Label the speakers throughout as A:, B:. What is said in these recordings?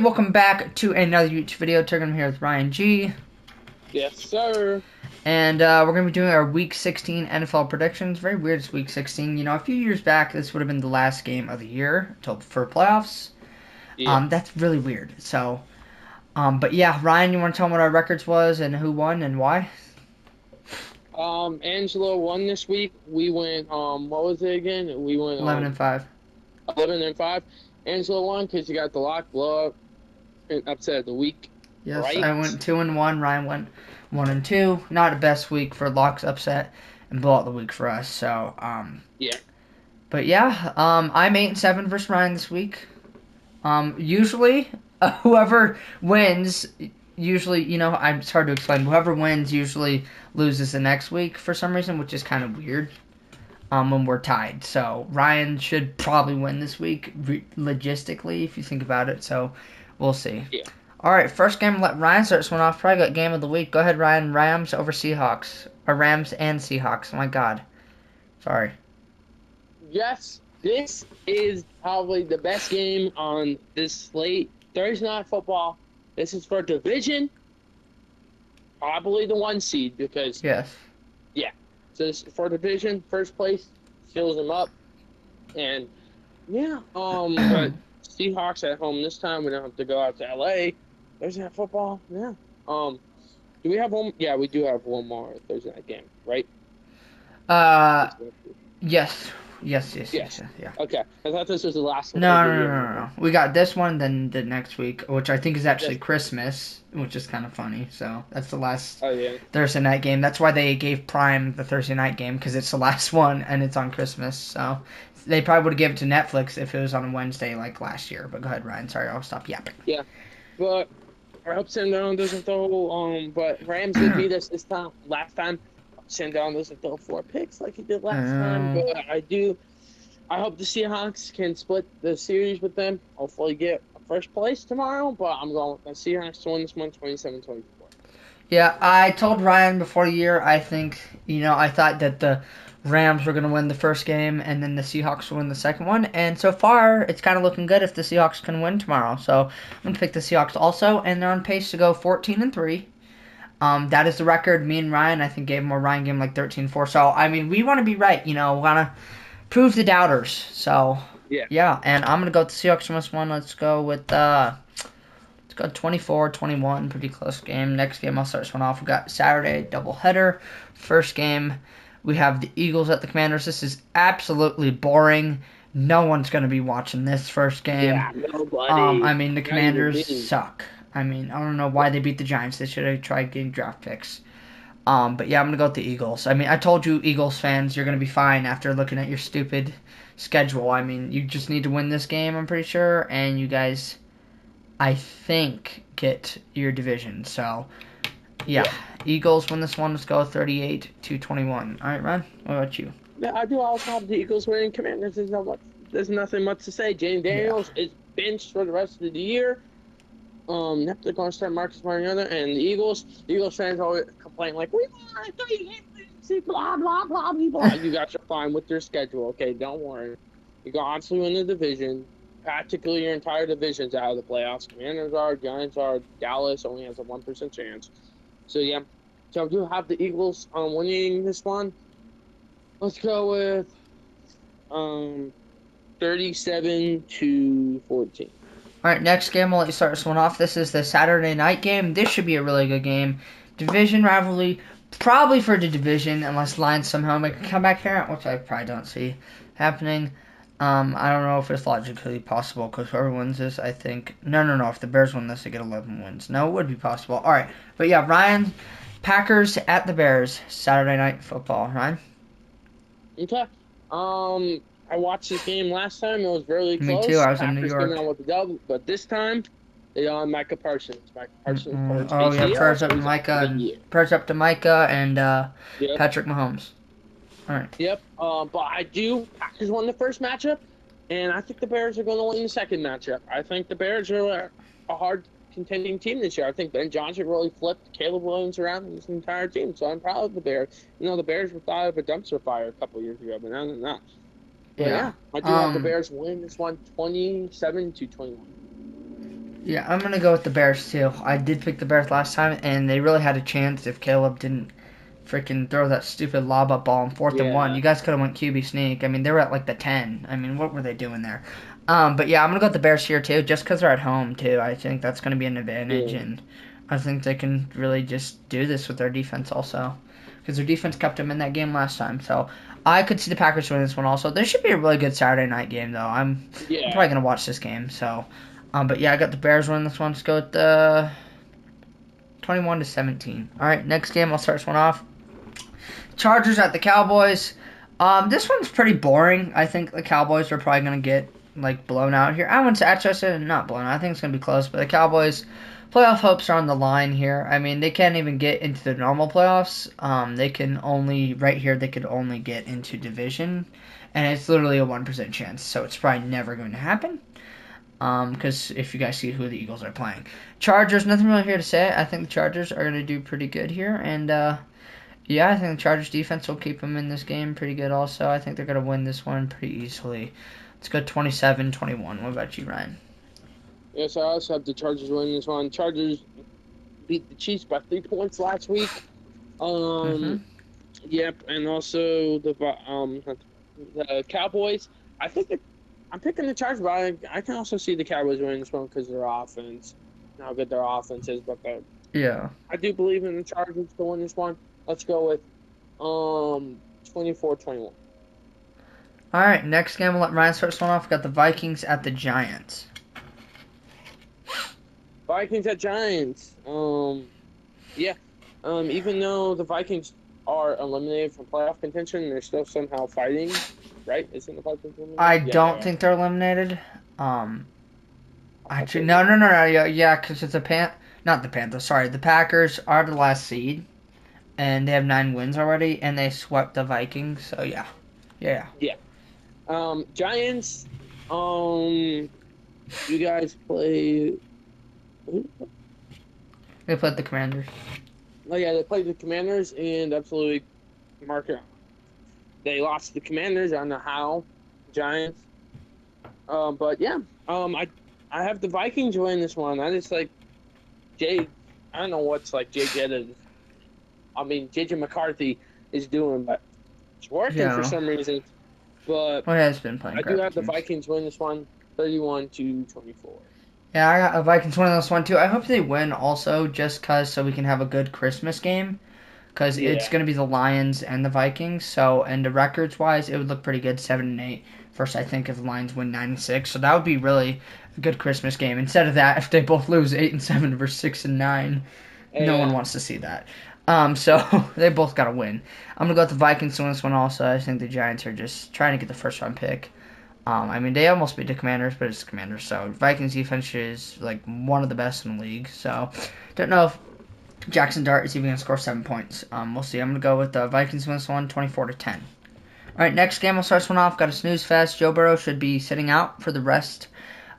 A: Welcome back to another YouTube video. I'm here with Ryan G.
B: Yes, sir.
A: And we're going to be doing our Week 16 NFL predictions. Very weird it's Week 16. You know, a few years back, this would have been the last game of the year for playoffs.
B: Yeah.
A: That's really weird. But yeah, Ryan, you want to tell them what our records was and who won and why?
B: Angelo won this week. We went, what was it again? We went
A: 11 and 5.
B: 11-5. Angelo won because he got the lock blow up and upset of the week.
A: Yes,
B: Right?
A: I went 2 and 1. Ryan went 1 and 2. Not the best week for Locks upset and blowout the week for us.
B: Yeah.
A: But yeah, I'm 8 and 7 versus Ryan this week. Usually, whoever wins, usually, it's hard to explain. Whoever wins usually loses the next week for some reason, which is kind of weird. When we're tied, so Ryan should probably win this week, logistically, if you think about it. So, we'll see.
B: Yeah.
A: All right, first game. Let Ryan start this one off. Probably got game of the week. Go ahead, Ryan. Rams over Seahawks, or Rams and Seahawks. Oh my God, sorry.
B: Yes, this is probably the best game on this slate. Thursday night football. This is for division. Probably the 1 seed because,
A: Yes.
B: yeah. So this is for division. First place fills them up. And yeah, but Seahawks at home this time. We don't have to go out to LA. Thursday night football. Yeah. Do we have one? Yeah, we do have one more Thursday night game, right?
A: Uh, yes,
B: Yes.
A: yeah.
B: Okay. I thought this was the last one of
A: No,
B: the
A: no, no,
B: year.
A: no, no. We got this one, then the next week, which I think is actually
B: Yes.
A: Christmas, which is kind of funny. So that's the last
B: Oh yeah.
A: Thursday night game. That's why they gave Prime the Thursday night game because it's the last one and it's on Christmas. So they probably would have given it to Netflix if it was on a Wednesday like last year. But go ahead, Ryan. Sorry, I'll stop yapping.
B: Yeah. But I hope Sandown doesn't throw. But Rams did beat us this time. Last time, Sandown doesn't throw 4 picks like he did last time.
A: Um,
B: But I do. I hope the Seahawks can split the series with them. Hopefully get first place tomorrow. But I'm going with the Seahawks to win this one 27-24.
A: yeah, I told Ryan before the year. I think I thought that the Rams were going to win the first game and then the Seahawks will win the second one. And so far, it's kind of looking good if the Seahawks can win tomorrow. So I'm going to pick the Seahawks also, and they're on pace to go 14 and 3. That is the record. Me and Ryan, I think, gave him a Ryan game like 13-4. So, I mean, we want to be right. We want to prove the doubters. So,
B: Yeah.
A: yeah. And I'm going to go with the Seahawks on this one. Let's go with, let's go 24-21. Pretty close game. Next game, I'll start this one off. We got Saturday doubleheader. First game, we have the Eagles at the Commanders. This is absolutely boring. No one's going to be watching this first game.
B: Yeah. Nobody.
A: I mean, the
B: Not even
A: Commanders
B: me.
A: suck. I mean, I don't know why they beat the Giants. They should have tried getting draft picks. But yeah, I'm gonna go with the Eagles. I mean, I told you, Eagles fans, you're gonna be fine after looking at your stupid schedule. I mean, you just need to win this game, I'm pretty sure, and you guys, I think, get your division. So, yeah,
B: Yeah.
A: Eagles win this one. Let's go 38-21. All right, Ron, what about you?
B: Yeah, I do also have the Eagles winning. Commanders. There's nothing much to say. James
A: Yeah.
B: Daniels is benched for the rest of the year. They're going to start Marcus Mariota and the Eagles fans always complain like, we want 3 games, blah blah blah blah blah. You guys are fine with their schedule, okay? Don't worry. You can obviously win the division. Practically your entire division's out of the playoffs. Commanders are, Giants are, Dallas only has a 1% chance. So yeah, so I do have the Eagles winning this one. Let's go with um 37-14.
A: All right, next game, I'll let you start this one off. This is the Saturday night game. This should be a really good game. Division rivalry, probably for the division, unless Lions somehow make a comeback here, which I probably don't see happening. I don't know if it's logically possible because whoever wins this, I think. No. If the Bears win this, they get 11 wins. No, it would be possible. All right, but yeah, Ryan, Packers at the Bears, Saturday night football. Ryan,
B: Okay. I watched this game last time. It was really
A: me too.
B: close.
A: I was in New
B: Packers came
A: York.
B: out with the dub, but this time they on Micah Parsons. Micah Parsons for his
A: Oh yeah,
B: ACL,
A: prayers
B: so
A: up to
B: he's out for the
A: Micah,
B: year.
A: prayers up to Micah and
B: Yep.
A: Patrick Mahomes. All right.
B: Yep. But I do. Packers won the first matchup, and I think the Bears are going to win the second matchup. I think the Bears are a hard contending team this year. I think Ben Johnson really flipped Caleb Williams around in his entire team, so I'm proud of the Bears. The Bears were thought of a dumpster fire a couple years ago, but now they're not. But
A: Yeah.
B: yeah, I do have the Bears win this one 27-21.
A: Yeah, I'm gonna go with the Bears too. I did pick the Bears last time, and they really had a chance if Caleb didn't freaking throw that stupid lob up ball on 4th and 1.
B: Yeah.
A: You guys could have went QB sneak. I mean, they were at like the 10. I mean, what were they doing there? But yeah, I'm gonna go with the Bears here too, just because they're at home too. I think that's gonna be an advantage,
B: Yeah.
A: and I think they can really just do this with their defense also, because their defense kept them in that game last time. So I could see the Packers win this one also. This should be a really good Saturday night game though. I'm
B: Yeah.
A: probably gonna watch this game. So, but yeah, I got the Bears winning this one. Let's go with the 21-17. All right, next game. I'll start this one off. Chargers at the Cowboys. This one's pretty boring. I think the Cowboys are probably gonna get like blown out here. I wouldn't say actually I said not blown out. I think it's gonna be close, but the Cowboys playoff hopes are on the line here. I mean, they can't even get into the normal playoffs. They can only right here. They could only get into division, and it's literally a 1% chance. So it's probably never going to happen. Because if you guys see who the Eagles are playing, Chargers. Nothing really here to say. I think the Chargers are gonna do pretty good here, and yeah, I think the Chargers defense will keep them in this game pretty good also. I think they're going to win this one pretty easily. Let's go 27-21. What about you, Ryan?
B: Yes, I also have the Chargers winning this one. Chargers beat the Chiefs by 3 points last week.
A: Mm-hmm.
B: Yep, and also the Cowboys. I think I'm picking the Chargers, but I can also see the Cowboys winning this one because of their offense, and how good their offense is. But
A: Yeah.
B: I do believe in the Chargers to win this one. Let's go with 24-21.
A: All right, next game, we'll let Ryan start this one off. We got the Vikings at the Giants.
B: Vikings at Giants. Yeah. Even though the Vikings are eliminated from playoff contention, they're still somehow fighting, right? Isn't the Vikings eliminated?
A: I
B: Yeah,
A: don't
B: they
A: think they're eliminated. Actually,
B: Okay.
A: no. Yeah, because it's not the Panthers. Sorry, the Packers are the last seed, and they have 9 wins already, and they swept the Vikings. So yeah.
B: Giants. You guys play.
A: They played the Commanders.
B: Oh yeah, they played the Commanders and absolutely marker. They lost to the Commanders. I don't know how. Giants. But yeah. I have the Vikings win this one. I just like Jay. I don't know what's like JJ McCarthy is doing, but it's working
A: Yeah.
B: for some reason. But
A: Well, he has been playing.
B: I do have the
A: teams.
B: Vikings win this one, 31-24.
A: Yeah, I got a Vikings winning this one too. I hope they win also, just cause so we can have a good Christmas game. Because it's
B: Yeah.
A: gonna be the Lions and the Vikings. So, and the records wise, it would look pretty good, 7-8. First, I think if the Lions win 9-6, so that would be really a good Christmas game. Instead of that, if they both lose 8-7 versus 6-9, no one wants to see that. So they both got to win. I'm gonna go with the Vikings to win this one also. I think the Giants are just trying to get the first round pick. I mean, they almost beat the Commanders, but it's the Commanders. So Vikings defense is like one of the best in the league. So don't know if Jackson Dart is even gonna score 7 points. We'll see. I'm gonna go with the Vikings win this one, 24-10. All right, next game we'll start this one off. Got a snooze fest. Joe Burrow should be sitting out for the rest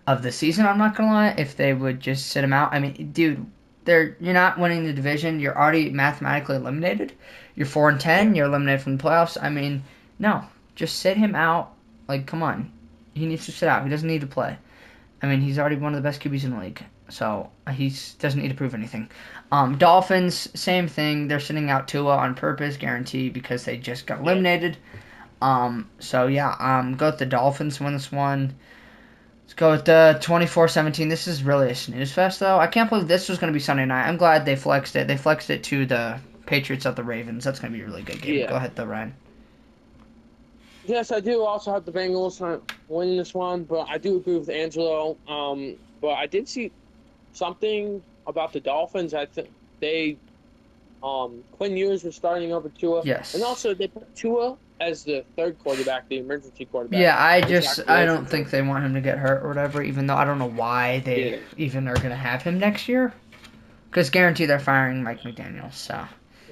A: of the season. I'm not gonna lie. If they would just sit him out, I mean, dude, you're not winning the division. You're already mathematically eliminated. You're 4-10. You're eliminated from the playoffs. I mean, no, just sit him out. Like, come on, he needs to sit out. He doesn't need to play. I mean, he's already one of the best QBs in the league, so he doesn't need to prove anything. Dolphins, same thing. They're sitting out Tua on purpose, guaranteed, because they just got eliminated. So yeah, go with the Dolphins to win this one. Let's go with the 24-17. This is really a snooze fest, though. I can't believe this was going to be Sunday night. I'm glad they flexed it. They flexed it to the Patriots at the Ravens. That's going to be a really good game.
B: Yeah.
A: Go ahead, though, Ryan.
B: Yes, I do also have the Bengals winning this one, but I do agree with Angelo. But I did see something about the Dolphins. I think they, Quinn Ewers was starting over Tua.
A: Yes.
B: And also they put Tua as the third quarterback, the emergency quarterback.
A: Yeah, I don't think they want him to get hurt or whatever, even though I don't know why they even are going to have him next year. Because guaranteed they're firing Mike McDaniel, so.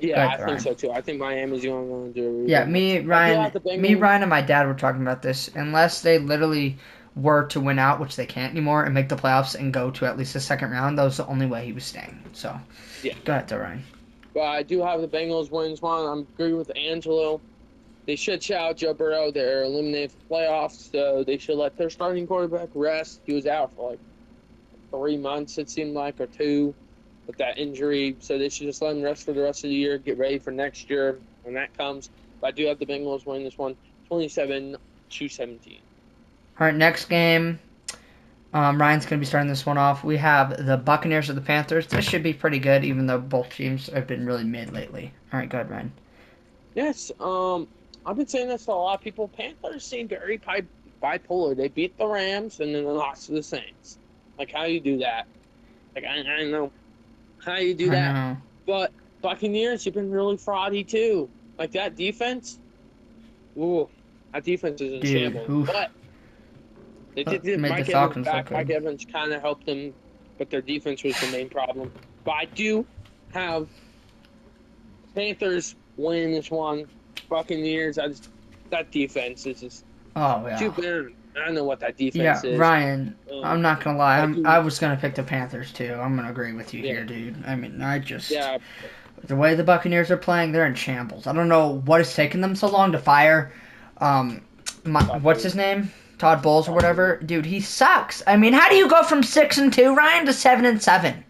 B: Yeah,
A: ahead,
B: I think so too. I think Miami's going to do
A: Yeah, Ryan, and my dad were talking about this. Unless they literally were to win out, which they can't anymore, and make the playoffs and go to at least the second round, that was the only way he was staying. So,
B: yeah.
A: Go ahead, though, Ryan.
B: But I do have the Bengals win this one. I'm agree with Angelo. They should shout Joe Burrow. They're eliminated from playoffs, so they should let their starting quarterback rest. He was out for like 3 months, it seemed like, or 2, with that injury. So they should just let him rest for the rest of the year, get ready for next year when that comes. But I do have the Bengals winning this one, 27-17.
A: All right, next game. Ryan's going to be starting this one off. We have the Buccaneers or the Panthers. This should be pretty good, even though both teams have been really mid lately. All right, go ahead, Ryan.
B: Yes, I've been saying this to a lot of people. Panthers seem very bipolar. They beat the Rams and then they lost to the Saints. Like, how you do that? Like, I don't know how you do
A: I
B: that.
A: know.
B: But Buccaneers, you've been really fraudy too. Like that defense. Ooh, that defense is in
A: Dude,
B: shambles.
A: oof.
B: But they did
A: Made
B: Mike
A: the
B: Evans
A: Falcons
B: back.
A: look good.
B: Mike Evans kind of helped them, but their defense was the main problem. But I do have Panthers winning this one. Buccaneers, that defense is just
A: Oh,
B: too
A: yeah.
B: bad. I don't know what that
A: Yeah,
B: defense is.
A: Ryan, I'm not going to lie.
B: I
A: I was going to pick the Panthers, too. I'm going to agree with you
B: Yeah.
A: here, dude. I mean,
B: Yeah,
A: the way the Buccaneers are playing, they're in shambles. I don't know what has taken them so long to fire. What's his name? Todd Bowles or whatever. Dude, he sucks. I mean, how do you go from 6-2, Ryan, to 7-7?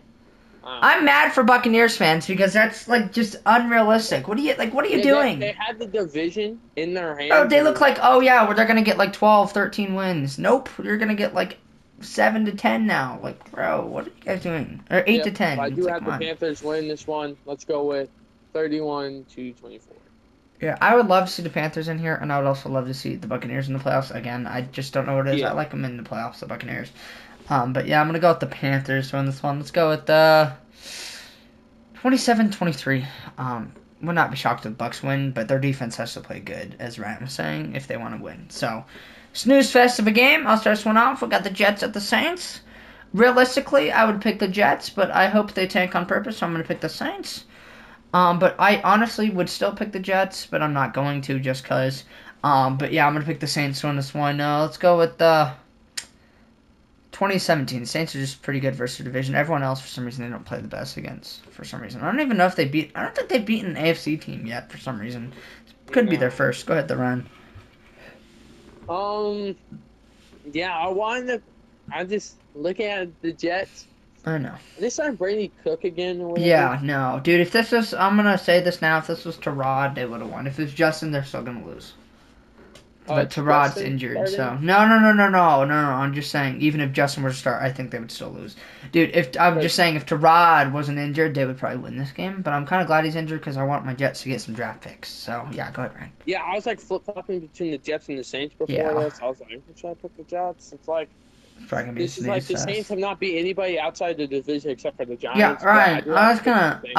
A: I'm mad for Buccaneers fans because that's like just unrealistic. What are you doing?
B: They had the division in their hands.
A: Oh, they look like, oh yeah, well, they're gonna get like 12, 13 wins. Nope, you're gonna get like 7-10 now. Like, bro, what are you guys doing? Or 8-10.
B: I do
A: It's like,
B: have the
A: come on.
B: Panthers win this one. Let's go with 31-24.
A: Yeah, I would love to see the Panthers in here, and I would also love to see the Buccaneers in the playoffs. Again, I just don't know what it is.
B: Yeah.
A: I like them in the playoffs, the Buccaneers. But yeah, I'm gonna go with the Panthers to win this one. Let's go with the 27-23. Would not be shocked if the Bucks win, but their defense has to play good, as Ryan was saying, if they want to win. So, snooze fest of a game. I'll start this one off. We got the Jets at the Saints. Realistically, I would pick the Jets, but I hope they tank on purpose, so I'm going to pick the Saints. But I honestly would still pick the Jets, but I'm not going to just because. But yeah, I'm going to pick the Saints to win this one. Let's go with the 2017. The Saints are just pretty good versus the division. Everyone else, for some reason, they don't play the best against. For some reason, I don't even know if they beat. I don't think they've beaten an AFC team yet. For some reason, could be their first. Go ahead, the run.
B: Yeah, I just looking at the Jets.
A: I know.
B: They signed Brady Cook again. Or whatever.
A: Yeah, no, dude. If this was, I'm gonna say this now. If this was Tyrod, they would have won. If it's Justin, they're still gonna lose. But Tyrod's injured, so no. I'm just saying, even if Justin were to start, I think they would still lose, dude. I'm just saying, if Tyrod wasn't injured, they would probably win this game. But I'm kind of glad he's injured because I want my Jets to get some draft picks. So yeah, go ahead, Ryan.
B: Yeah, I was like flip flopping between the Jets and the Saints before this. I was like, should I pick the Jets? It's like
A: It's probably gonna be
B: this is like the Saints have not beat anybody outside the division except for the Giants.
A: Yeah, Ryan.
B: But
A: I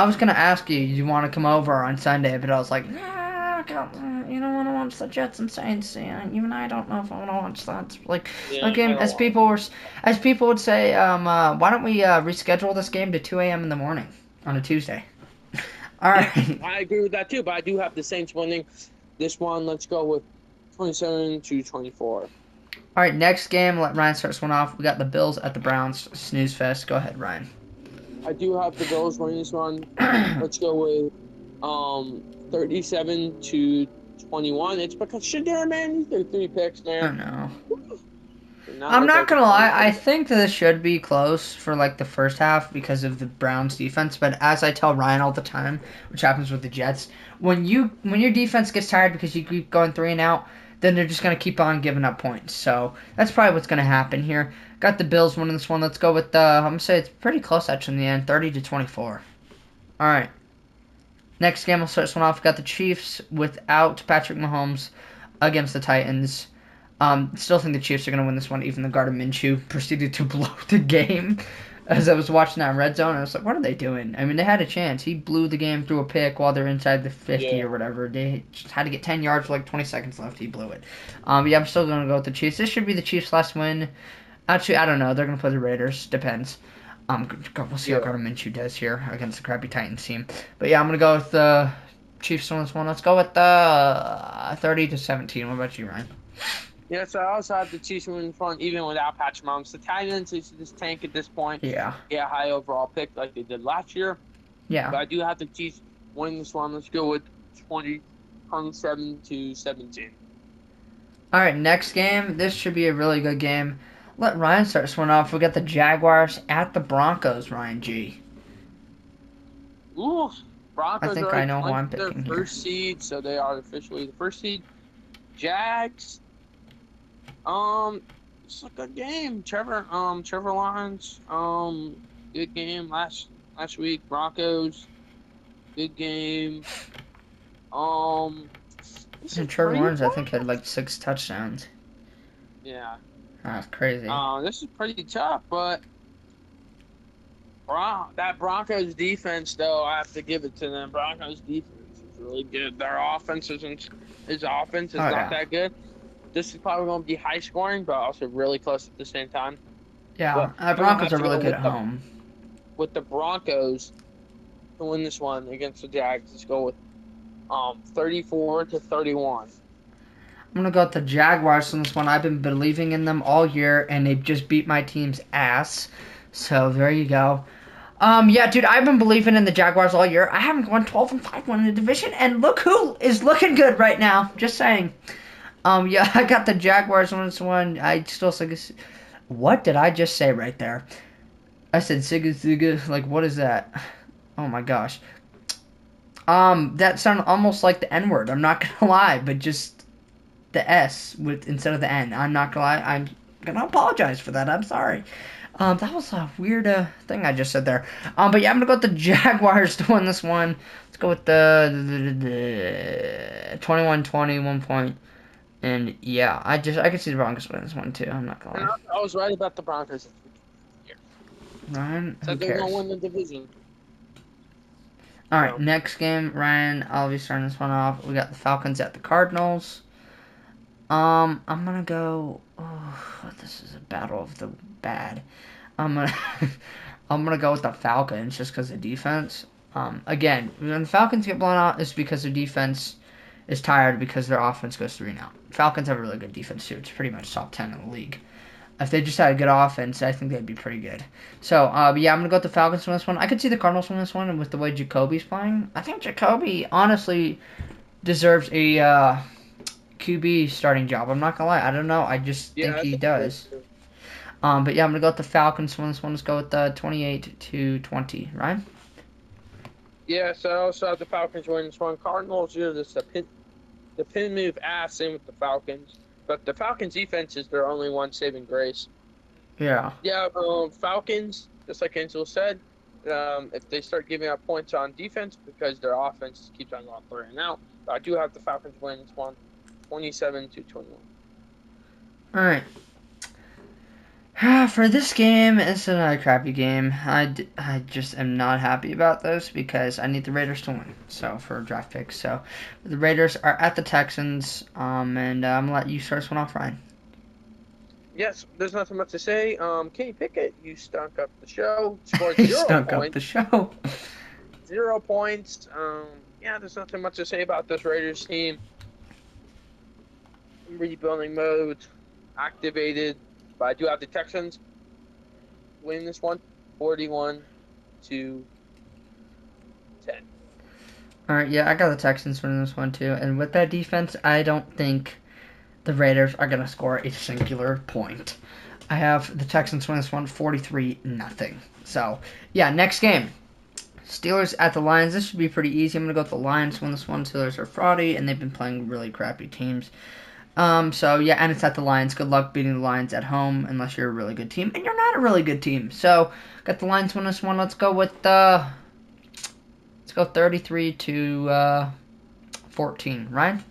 A: was gonna ask you, you want to come over on Sunday, but I was like, nah, you don't want to watch the Jets and Saints. Yeah, even I don't know if I want to watch that. Like, game as people would say, why don't we reschedule this game to 2 a.m. in the morning on a Tuesday? All right.
B: I agree with that too, but I do have the Saints winning this one. Let's go with 27-24.
A: All right, next game. Let Ryan start this one off. We got the Bills at the Browns. Snooze fest. Go ahead, Ryan.
B: I do have the Bills winning this one. Let's go with 37-21. It's because Shedeur, man, these are 3 picks, man.
A: I know. I'm not gonna lie. I think this should be close for like the first half because of the Browns' defense. But as I tell Ryan all the time, which happens with the Jets, when your defense gets tired because you keep going 3 and out, then they're just gonna keep on giving up points. So that's probably what's gonna happen here. Got the Bills winning this one. Let's go with I'm gonna say it's pretty close actually in the end, 30-24. All right. Next game, we'll start this one off. We got the Chiefs without Patrick Mahomes against the Titans. Still think the Chiefs are going to win this one, even though Gardner Minshew proceeded to blow the game. As I was watching that in Red Zone, I was like, what are they doing? I mean, they had a chance. He blew the game through a pick while they're inside the 50 or whatever. They just had to get 10 yards with like 20 seconds left. He blew it. Yeah, I'm still going to go with the Chiefs. This should be the Chiefs' last win. Actually, I don't know. They're going to play the Raiders. Depends. We'll see how Gardner Minshew does here against the crappy Titans team. But yeah, I'm going to go with the Chiefs on this one. Let's go with the 30-17. What about you, Ryan?
B: Yeah, so I also have the Chiefs winning front even without Patrick Mahomes. The Titans is just tank at this point.
A: Yeah.
B: Yeah, high overall pick like they did last year.
A: Yeah.
B: But I do have the Chiefs winning this one. Let's go with 27-17.
A: All right, next game. This should be a really good game. Let Ryan start this one off. We got the Jaguars at the Broncos, Ryan G.
B: Ooh,
A: I
B: Broncos
A: think
B: already
A: I know who I'm
B: clinched their
A: picking here.
B: first seed, so they are officially the first seed. Jags. It's a good game. Trevor Lawrence. Good game last week. Broncos. Good game. Um, this is
A: And Trevor
B: pretty
A: Lawrence, I think, had
B: tough.
A: like 6 touchdowns.
B: Yeah.
A: That's crazy.
B: This is pretty tough, but that Broncos defense, though, I have to give it to them. Broncos defense is really good. Their offense isn't. His offense is
A: Oh,
B: not
A: yeah.
B: that good. This is probably going to be high scoring, but also really close at the same time.
A: Yeah,
B: But I'm gonna
A: Broncos
B: have
A: are
B: to
A: really
B: go
A: good at home.
B: with the Broncos to win this one against the Jags. Let's go with 34-31.
A: I'm going to go with the Jaguars on this one. I've been believing in them all year, and they just beat my team's ass. So, there you go. Yeah, dude, I've been believing in the Jaguars all year. I haven't gone 12-5 winning the division, and look who is looking good right now. Just saying. Yeah, I got the Jaguars on this one. I still think it's... What did I just say right there? I said Siga Siga. Like, what is that? Oh my gosh. That sounded almost like the N word. I'm not gonna lie, but just the S with instead of the N. I'm not gonna lie. I'm gonna apologize for that. I'm sorry. That was a weird thing I just said there. But yeah, I'm gonna go with the Jaguars to win this one. Let's go with the 21-20, 1 point. And yeah, I could see the Broncos win this one too. I'm not gonna
B: And
A: lie.
B: I was right about the Broncos.
A: Ryan, who
B: Said they're gonna
A: cares?
B: win the division.
A: All right,
B: So
A: next game, Ryan. I'll be starting this one off. We got the Falcons at the Cardinals. I'm gonna go. Oh, this is a battle of the bad. I'm gonna, I'm gonna go with the Falcons just because of defense. Again, when the Falcons get blown out, it's because their defense is tired because their offense goes 3-and-out. Falcons have a really good defense too. It's pretty much top 10 in the league. If they just had a good offense, I think they'd be pretty good. So, yeah, I'm going to go with the Falcons on this one. I could see the Cardinals win this one, and with the way Jacoby's playing, I think Jacoby honestly deserves a QB starting job. I'm not going to lie. I don't know. I just think
B: yeah, I
A: he
B: think so
A: does.
B: too.
A: But yeah, I'm going to go with the Falcons on this one. Let's go with 28-20. Ryan?
B: Yeah, so I also have the Falcons win this one. Cardinals, just the pin move ass. Same with the Falcons, but the Falcons defense is their only one saving grace.
A: Yeah.
B: Yeah, Falcons, just like Angel said, if they start giving up points on defense because their offense keeps on going 3-and-out, I do have the Falcons win this one, 27-21.
A: All right. For this game, it's another crappy game. I just am not happy about this because I need the Raiders to win. So for draft picks, so the Raiders are at the Texans. And I'm gonna let you start this one off, Ryan.
B: Yes, there's nothing much to say. Kenny Pickett, you stunk up the show. Scored
A: He
B: 0
A: stunk up
B: points.
A: the show.
B: 0 points. Yeah, there's nothing much to say about this Raiders team. Rebuilding mode activated, but I do have the Texans winning this one, 41-10.
A: All right, yeah, I got the Texans winning this one too. And with that defense, I don't think the Raiders are gonna score a singular point. I have the Texans win this one, 43-0. So yeah, next game. Steelers at the Lions. This should be pretty easy. I'm going to go with the Lions win this one. Steelers are fraudy, and they've been playing really crappy teams. So, yeah, and it's at the Lions. Good luck beating the Lions at home unless you're a really good team. And you're not a really good team. So, got the Lions win this one. Let's go with, let's go 33-14. Ryan?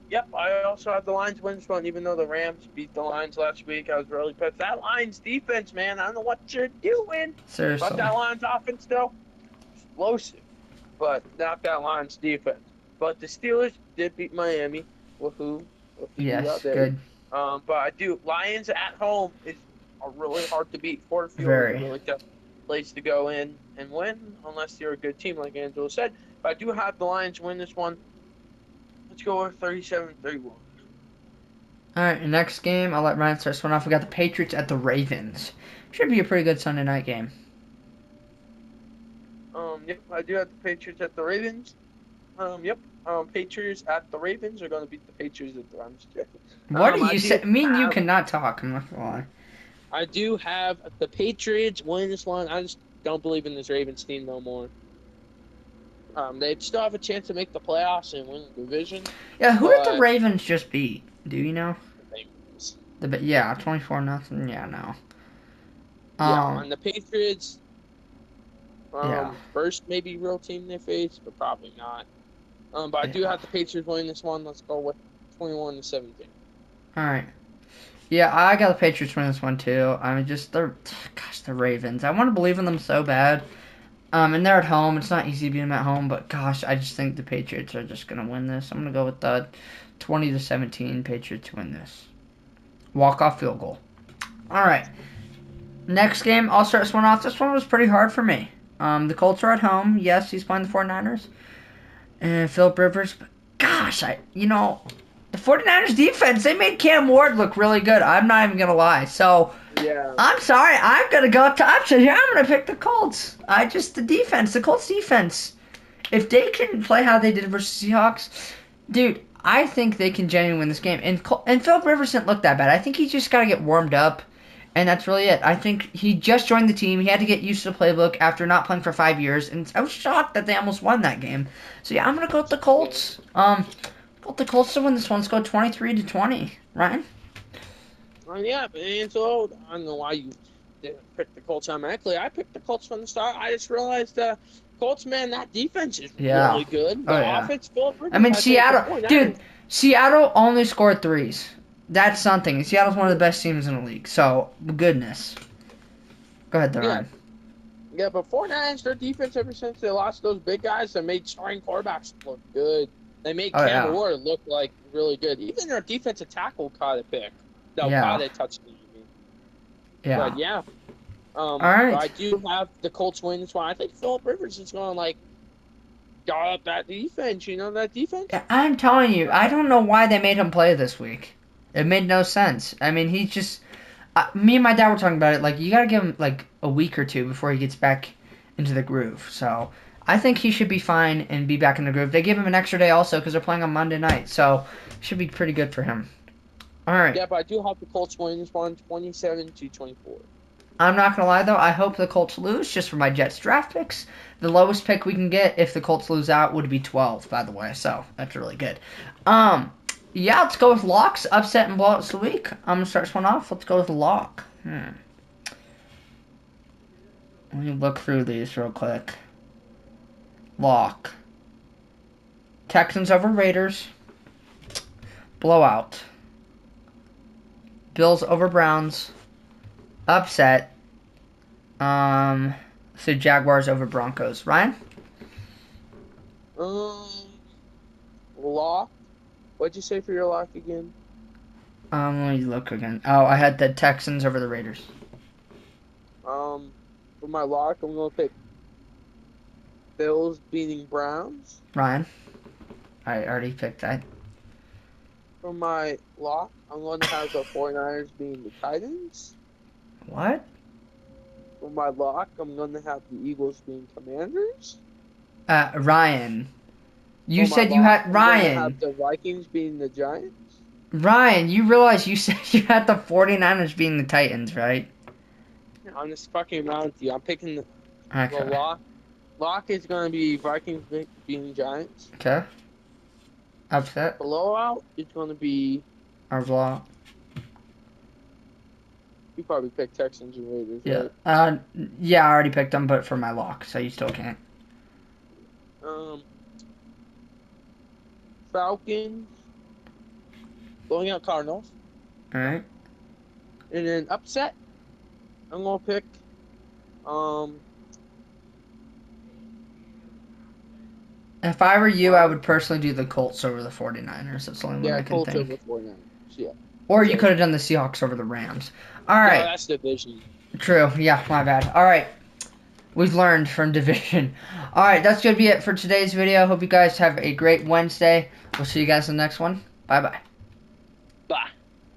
B: Yep, I also have the Lions win this one, even though the Rams beat the Lions last week. I was really pissed. That Lions defense, man, I don't know what you're doing.
A: Seriously.
B: But that Lions offense, though, explosive. But not that Lions defense. But the Steelers did beat Miami. Woohoo.
A: Yes, good.
B: But I do. Lions at home are really hard to beat. Ford Field
A: Very.
B: is a really tough place to go in and win, unless you're a good team, like Angela said. But I do have the Lions win this one. Let's go with 37-31.
A: All right, next game, I'll let Ryan start this one off. We got the Patriots at the Ravens. Should be a pretty good Sunday night game.
B: Yep, I do have the Patriots at the Ravens. Yep. Patriots at the Ravens are going to beat the Patriots at the. I'm just kidding.
A: What do
B: I
A: you
B: do
A: say? Me and you
B: have
A: cannot talk. I'm not gonna lie.
B: I do have the Patriots winning this one. I just don't believe in this Ravens team no more. They still have a chance to make the playoffs and win the division,
A: Yeah, who did the
B: but
A: Ravens just beat? Do you know?
B: the Bengals.
A: Yeah, 24-0. Yeah, no.
B: Yeah,
A: Um,
B: on the Patriots,
A: yeah.
B: first maybe real team they face, but probably not. But I do
A: Yeah.
B: have the Patriots winning this one. Let's go with 21-17.
A: All right. Yeah, I got the Patriots winning this one too. I mean, just the Ravens. I want to believe in them so bad. And they're at home. It's not easy beating them at home, but gosh, I just think the Patriots are just gonna win this. I'm gonna go with the 20-17 Patriots to win this. Walk-off field goal. All right. Next game, I'll start this one off. This one was pretty hard for me. The Colts are at home. Yes, he's playing the 49ers. And Philip Rivers. But gosh, the 49ers defense, they made Cam Ward look really good. I'm not even going to lie. So,
B: Yeah.
A: I'm sorry. I'm going to go up to option here. I'm going to pick the Colts. The Colts defense. If they can play how they did versus Seahawks, dude, I think they can genuinely win this game. And Philip Rivers didn't look that bad. I think he just got to get warmed up. And that's really it. I think he just joined the team. He had to get used to the playbook after not playing for 5 years. And I was shocked that they almost won that game. So, yeah, I'm going to go with the Colts. Go with the Colts to win this one. Let's go 23-20. Ryan?
B: Yeah, and so I don't know why you didn't pick the Colts automatically. I picked the Colts from the start. I just realized Colts, man, that defense is
A: Yeah.
B: really good.
A: Oh,
B: The
A: yeah.
B: offense, Philip Rivers,
A: I mean,
B: I think the
A: Seattle.
B: 49ers
A: Dude, Seattle only scored threes. That's something. Seattle's one of the best teams in the league. So, goodness. Go ahead, there,
B: Yeah.
A: Ryan.
B: Yeah, but 49ers, their defense ever since they lost those big guys that made starting quarterbacks look good. They made
A: Oh,
B: Cam
A: yeah.
B: Ward look like really good. Even their defensive tackle caught a pick. No,
A: Yeah.
B: caught a touchdown. I mean.
A: Yeah.
B: But yeah.
A: All right.
B: But I do have the Colts win this one. I think Philip Rivers is going to guard up that defense. You know that defense?
A: I'm telling you, I don't know why they made him play this week. It made no sense. I mean, he just... me and my dad were talking about it. Like, you got to give him, a week or two before he gets back into the groove. So, I think he should be fine and be back in the groove. They give him an extra day also because they're playing on Monday night. So, should be pretty good for him. All right.
B: Yeah, but I do have the Colts win this one, 27-24.
A: I'm not going to lie, though. I hope the Colts lose just for my Jets draft picks. The lowest pick we can get if the Colts lose out would be 12, by the way. So, that's really good. Yeah, let's go with locks. Upset and blowouts of the week. I'm going to start this one off. Let's go with lock. Let me look through these real quick. Lock. Texans over Raiders. Blowout. Bills over Browns. Upset. So Jaguars over Broncos. Ryan?
B: Lock. What'd you say for your lock again?
A: Let me look again. Oh, I had the Texans over the Raiders.
B: For my lock, I'm gonna pick Bills beating Browns.
A: Ryan? I already picked that.
B: For my lock, I'm going to have the 49ers beating the Titans.
A: What?
B: For my lock, I'm going to have the Eagles being Commanders.
A: Ryan. You
B: For my
A: said you
B: lock,
A: had
B: I'm gonna
A: Ryan.
B: have the Vikings beating the Giants.
A: Ryan, you realize you said you had the 49ers being the Titans, right?
B: I'm just fucking around with you. I'm picking the
A: Okay.
B: lock. Lock is going to be Vikings beating Giants.
A: Okay. Upset
B: Blowout is going to be.
A: or blowout?
B: You probably picked Texans and Raiders,
A: Yeah.
B: right?
A: Yeah, I already picked them, but for my lock, so you still can't.
B: Falcons blowing out Cardinals.
A: All right.
B: And then upset, I'm going to pick.
A: If I were you, I would personally do the Colts over the 49ers. That's the only one I can
B: Colts
A: think.
B: over 49ers. Yeah.
A: Or you could have done the Seahawks over the Rams. All
B: No,
A: right.
B: that's division.
A: True. Yeah, my bad. All right. We've learned from division. All right, that's going to be it for today's video. Hope you guys have a great Wednesday. We'll see you guys in the next one. Bye-bye.
B: Bye.